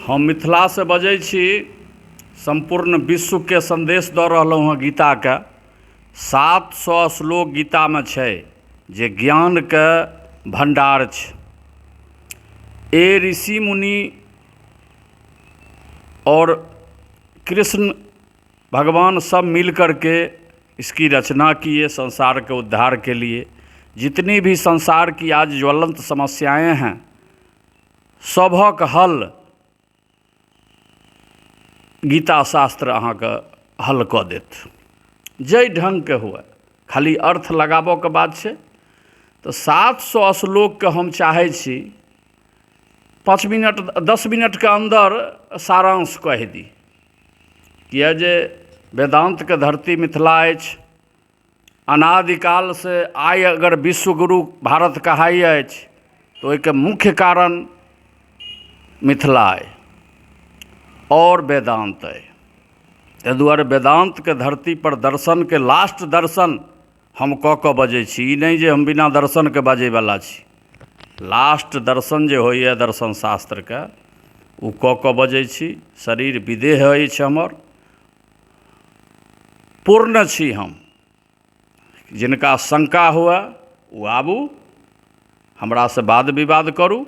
हम मिथिला से बजै छी। संपूर्ण विश्व के संदेश दऽ रहलहुँ हँ गीता के। 700 श्लोक गीता में छै जे ज्ञान के भंडार छै। ए ऋषि मुनि और कृष्ण भगवान सब मिल कर के इसकी रचना किए संसार के उद्धार के लिए। जितनी भी संसार की आज ज्वलंत समस्याएं हैं सबक हल गीता शास्त्र अहाँके हल कऽ देत। जै ढंग के हुए खाली अर्थ लगाबऽ के बात छै। तो 700 श्लोक के हम चाहै छी 5 मिनट 10 मिनट के अंदर सारांश कहि दी। किया जे वेदांत के धरती मिथिला अछि। अनादिकाल से आइ अगर विश्वगुरु भारत कहाइ अछि तो ओहिके मुख्य कारण मिथिला अइ और वेदांत अइ। ताहि दुआरे वेदांत के धरती पर दर्शन के लास्ट दर्शन हम कऽ कऽ बजै छी। ई नहि जे हम बिना दर्शन के बाजैवला छी। लास्ट दर्शन जे होइए दर्शन शास्त्र के ओ कऽ कऽ बजै छी। शरीर विदेह अछि हमर, पूर्ण छी हम। जिनका शंका हुए ओ आबू, हमरा से वाद विवाद करू,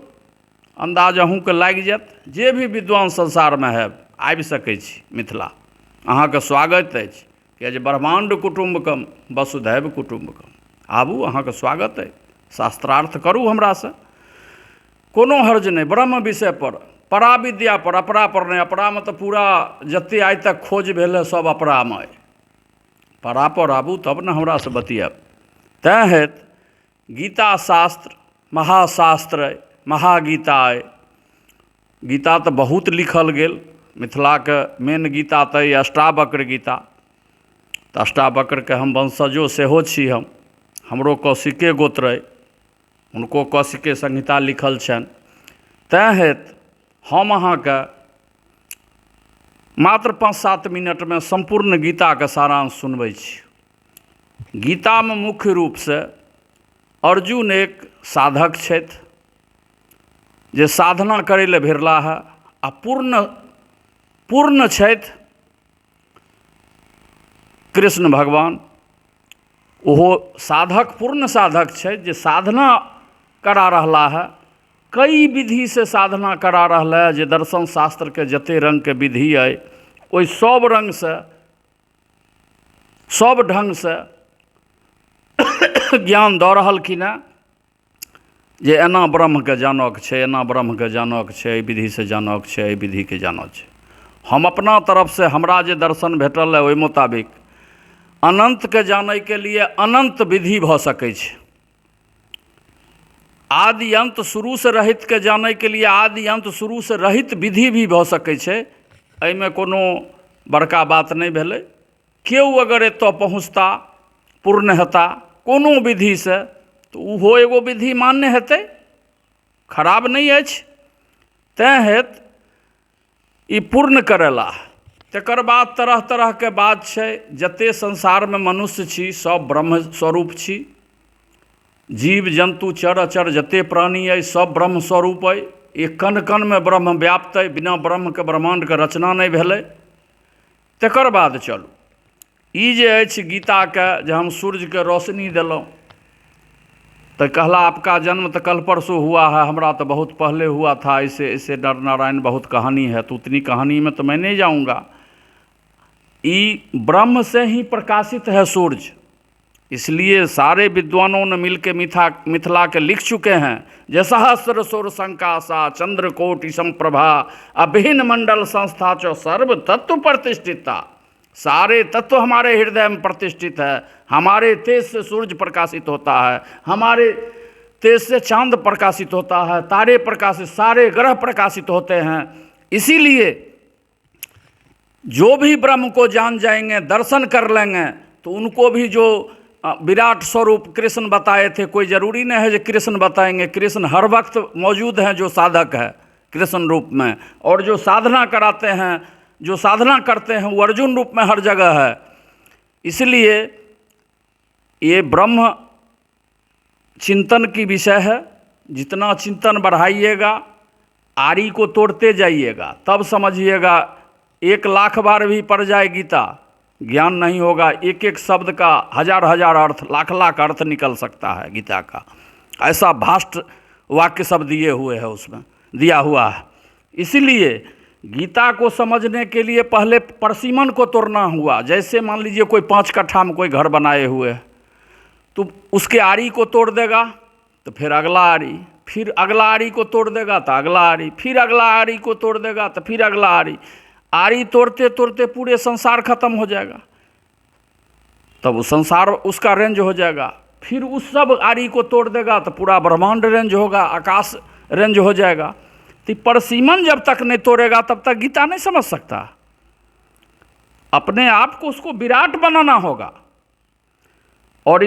अंदाज अहूँके लागि जायत। जे भी विद्वान संसारमे है आबि सकै छी मिथिला, अहाँके स्वागत अछि। किया जे ब्रह्मांड कुटुम्बकम वसुधैव कुटुम्बकम। आबू, अहाँके स्वागत अइ। शास्त्रार्थ करू हमरा से, कोनो हर्ज नहि। ब्रह्म विषय पर, परा विद्या पर, अपरा पर नहि। अपरा में तो पूरा जते आइ तक खोज भेल है सब अपरा में अइ। परा पर आबू तब ने हमरा से बतियाब। तैं हेतु गीता शास्त्र महाशास्त्र अइ, महागीता अइ। गीता तऽ बहुत लिखल गेल। मिथिला के मेन गीता तऽ अइ अष्टावक्र गीता। तऽ अष्टावक्र के हम वंशजो सेहो छी। हमरो कौशिके गोत्र अइ, हुनको कौशिके संहिता लिखल छनि। तैं हेतु हम अहाँके मात्र 5-7 मिनट में संपूर्ण गीता के सारांश सुनबै छी। गीता में मुख्य रूप से अर्जुन एक साधक छथि जे साधना करै लए भिरला है आ पूर्ण छथि कृष्ण भगवान। ओहो साधक, पूर्ण साधक छथि जे साधना करा रहला है। कई विधि से साधना करा रहला है। जे दर्शन शास्त्र के जते रंग के विधि अइ ओहि सब रंग से, सब ढंग से ज्ञान दऽ रहलखिन हैं जे एना ब्रह्म के जानऽ के छै, एना ब्रह्म के जानऽ के छै, एहि विधि से जानऽ के छै, एहि विधि के जानऽ छै। हम अपना तरफ से हमरा जे दर्शन भेटल है ओहि मुताबिक अनंत के जानै के लिए अनंत विधि भऽ सकै छै। आदि अंत शुरू से रहित के जानै के लिए आदि अंत शुरू से रहित विधि भी भऽ सकै छै। एहिमे कोनो बड़का बात नहि भेलै। केओ अगर एतऽ पहुँचता, पूर्ण हेता कोनो विधि से तऽ ओहो एगो विधि मान्य हेतै, खराब नहीं अछि। तैं हेतु ई पूर्ण करेला। तकर बाद तरह तरह के बात छै। जते संसार में मनुष्य छी सब ब्रह्म स्वरूप छी। जीव जंतु चर अचर जते प्राणी अइ सब ब्रह्म स्वरूप अइ। एक कण कण में ब्रह्म व्याप्त अइ। बिना ब्रह्म के ब्रह्मांड के रचना नहीं भेलै। तकर बाद चलू ई जे अछि गीता के, जे हम सूर्य के रोशनी देलहुँ तो कहला आपका जन्म तो कल परसों हुआ है, हमरा तो बहुत पहले हुआ था, ऐसे नर नारायण बहुत कहानी है, तो उतनी कहानी में तो मैं नहीं जाऊंगा। ये ब्रह्म से ही प्रकाशित है सूर्य। इसलिए सारे विद्वानों ने मिलकर मिथिला के लिख चुके हैं जे सहस्र सुर संकासा चंद्रकोटि संप्रभा अभिन्न मंडल संस्था चो सर्व तत्व प्रतिष्ठिता। सारे तत्व हमारे हृदय में प्रतिष्ठित है। हमारे तेज से सूर्य प्रकाशित होता है, हमारे तेज से चांद प्रकाशित होता है, तारे प्रकाशित, सारे ग्रह प्रकाशित होते हैं। इसीलिए जो भी ब्रह्म को जान जाएंगे, दर्शन कर लेंगे, तो उनको भी जो विराट स्वरूप कृष्ण बताए थे, कोई ज़रूरी नहीं है जो कृष्ण बताएंगे। कृष्ण हर वक्त मौजूद हैं जो साधक है कृष्ण रूप में, और जो साधना कराते हैं, जो साधना करते हैं वो अर्जुन रूप में हर जगह है। इसलिए ये ब्रह्म चिंतन की विषय है। जितना चिंतन बढ़ाइएगा आरी को तोड़ते जाइएगा, तब समझिएगा 1,00,000 बार भी पढ़ जाए गीता, ज्ञान नहीं होगा। एक एक शब्द का हजार हजार अर्थ, लाख लाख अर्थ निकल सकता है गीता का। ऐसा भास्ट वाक्य सब दिए हुए है, उसमें दिया हुआ है। इसीलिए गीता को समझने के लिए पहले परसीमन को तोड़ना हुआ। जैसे मान लीजिए कोई 5 कट्ठा में कोई घर बनाए हुए है, तो उसके आरी को तोड़ देगा तो फिर अगला आरी, फिर अगला आरी को तोड़ देगा तो अगला आरी, फिर अगला आरी को तोड़ देगा तो फिर अगला आरी। आरी तोड़ते तोड़ते पूरे संसार खत्म हो जाएगा, तब वो संसार उसका रेंज हो जाएगा। फिर उस सब आरी को तोड़ देगा तो पूरा ब्रह्मांड रेंज होगा, आकाश रेंज हो जाएगा। तो परसीमन जब तक नहीं तोड़ेगा तब तक गीता नहीं समझ सकता। अपने आप को उसको विराट बनाना होगा, और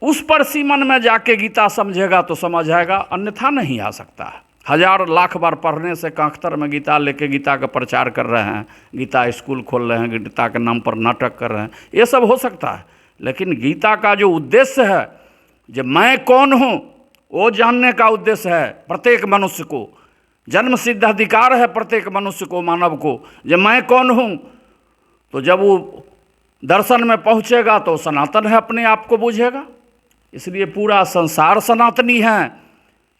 उस परसीमन में जाके गीता समझेगा तो समझ आएगा, अन्यथा नहीं आ सकता है। 1,000,000 बार पढ़ने से कांख्तर में गीता लेके गीता का प्रचार कर रहे हैं, गीता स्कूल खोल रहे हैं, गीता के नाम पर नाटक कर रहे हैं, ये सब हो सकता है। लेकिन गीता का जो उद्देश्य है, जो मैं कौन हूँ वो जानने का उद्देश्य है प्रत्येक मनुष्य को। जन्म सिद्ध अधिकार है प्रत्येक मनुष्य को, मानव को, जब मैं कौन हूँ। तो जब वो दर्शन में पहुँचेगा तो सनातन है, अपने आप को बुझेगा। इसलिए पूरा संसार सनातनी है,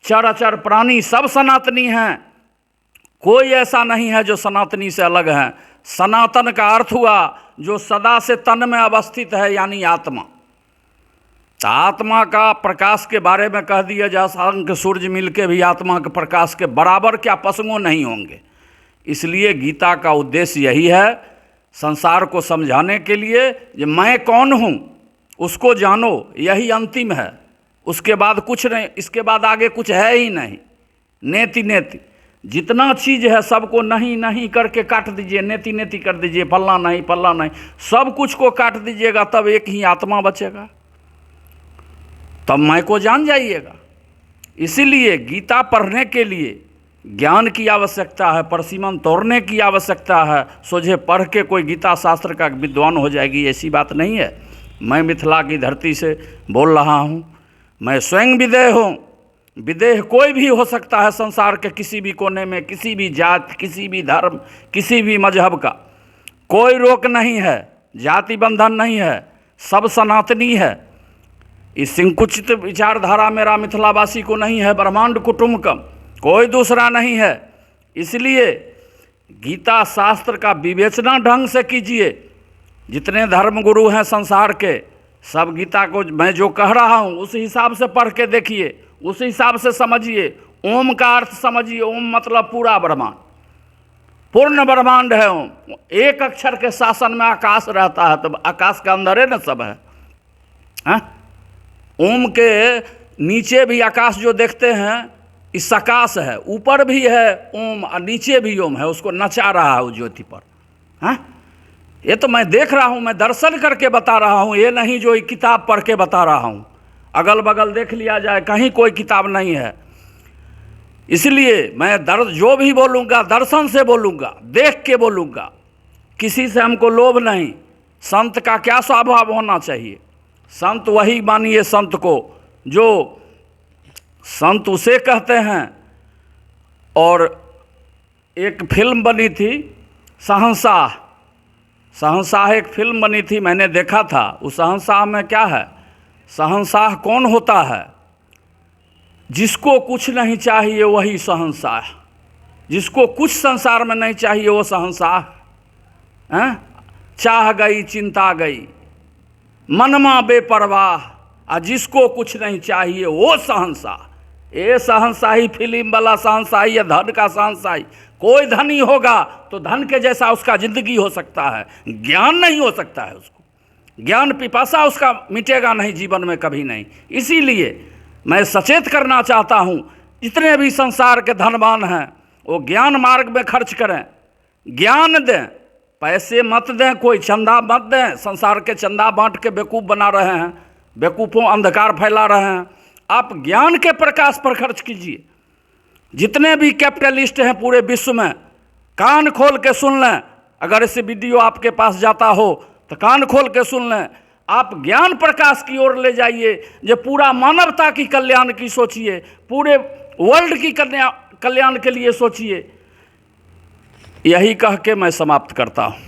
चर अचर प्राणी सब सनातनी हैं, कोई ऐसा नहीं है जो सनातनी से अलग है। सनातन का अर्थ हुआ जो सदा से तन में अवस्थित है, यानी आत्मा। तो आत्मा का प्रकाश के बारे में कह दिया जा, अंक सूर्य मिलके भी आत्मा के प्रकाश के बराबर क्या पसंगों नहीं होंगे। इसलिए गीता का उद्देश्य यही है, संसार को समझाने के लिए कि मैं कौन हूँ उसको जानो, यही अंतिम है। उसके बाद कुछ नहीं, इसके बाद आगे कुछ है ही नहीं। नेति नेति जितना चीज़ है सबको नहीं नहीं करके काट दीजिए, नेति नेति कर दीजिए, फल्ला नहीं फल्ला नहीं, सब कुछ को काट दीजिएगा, तब एक ही आत्मा बचेगा, तब मैं को जान जाइएगा। इसीलिए गीता पढ़ने के लिए ज्ञान की आवश्यकता है, परसीमन तोड़ने की आवश्यकता है। सोझे पढ़ के कोई गीता शास्त्र का विद्वान हो जाएगी, ऐसी बात नहीं है। मैं मिथिला की धरती से बोल रहा हूँ, मैं स्वयं विदेह हूँ। विदेह कोई भी हो सकता है, संसार के किसी भी कोने में, किसी भी जात, किसी भी धर्म, किसी भी मजहब का कोई रोक नहीं है, जाति बंधन नहीं है, सब सनातनी है। इस संकुचित विचारधारा मेरा मिथिलावासी को नहीं है, ब्रह्मांड कुटुंबकम, कोई दूसरा नहीं है। इसलिए गीता शास्त्र का विवेचना ढंग से कीजिए। जितने धर्म गुरु हैं संसार के, सब गीता को मैं जो कह रहा हूँ उस हिसाब से पढ़ के देखिए, उस हिसाब से समझिए। ओम का अर्थ समझिए, ओम मतलब पूरा ब्रह्मांड, पूर्ण ब्रह्मांड है ओम। एक अक्षर के शासन में आकाश रहता है, तो आकाश के अंदर है ना सब है, हाँ? ओम के नीचे भी आकाश जो देखते हैं इस आकाश है, ऊपर भी है ओम और नीचे भी ओम है, उसको नचा रहा है ज्योति पर, हाँ? ये तो मैं देख रहा हूँ, मैं दर्शन करके बता रहा हूँ, ये नहीं जो किताब पढ़ के बता रहा हूँ। अगल बगल देख लिया जाए, कहीं कोई किताब नहीं है। इसलिए मैं जो भी बोलूँगा दर्शन से बोलूँगा, देख के बोलूँगा, किसी से हमको लोभ नहीं। संत का क्या स्वभाव होना चाहिए? संत वही मानिए संत को जो संत उसे कहते हैं। और एक फिल्म बनी थी शहंशाह, शहंशाह एक फिल्म बनी थी, मैंने देखा था। उस शहंशाह में क्या है, शहंशाह कौन होता है? जिसको कुछ नहीं चाहिए वही शहंशाह, जिसको कुछ संसार में नहीं चाहिए वो शहंशाह। चाह गई चिंता गई मनमा बेपरवाह, और जिसको कुछ नहीं चाहिए वो शहंशाह। ये शहंशाही फिल्म वाला शहंशाही या धन का शहंशाही, कोई धनी होगा तो धन के जैसा उसका जिंदगी हो सकता है, ज्ञान नहीं हो सकता है उसको, ज्ञान पिपासा उसका मिटेगा नहीं जीवन में कभी नहीं। इसीलिए मैं सचेत करना चाहता हूँ, जितने भी संसार के धनवान हैं वो ज्ञान मार्ग में खर्च करें, ज्ञान दें, पैसे मत दें, कोई चंदा मत दें। संसार के चंदा बांट के बेवकूफ़ बना रहे हैं, बेवकूफ़ों अंधकार फैला रहे हैं। आप ज्ञान के प्रकाश पर खर्च कीजिए। जितने भी कैपिटलिस्ट हैं पूरे विश्व में, कान खोल के सुन लें। अगर इस वीडियो आपके पास जाता हो तो कान खोल के सुन लें। आप ज्ञान प्रकाश की ओर ले जाइए, जो पूरा मानवता की कल्याण की सोचिए, पूरे वर्ल्ड की कल्याण के लिए सोचिए। यही कह के मैं समाप्त करता हूँ।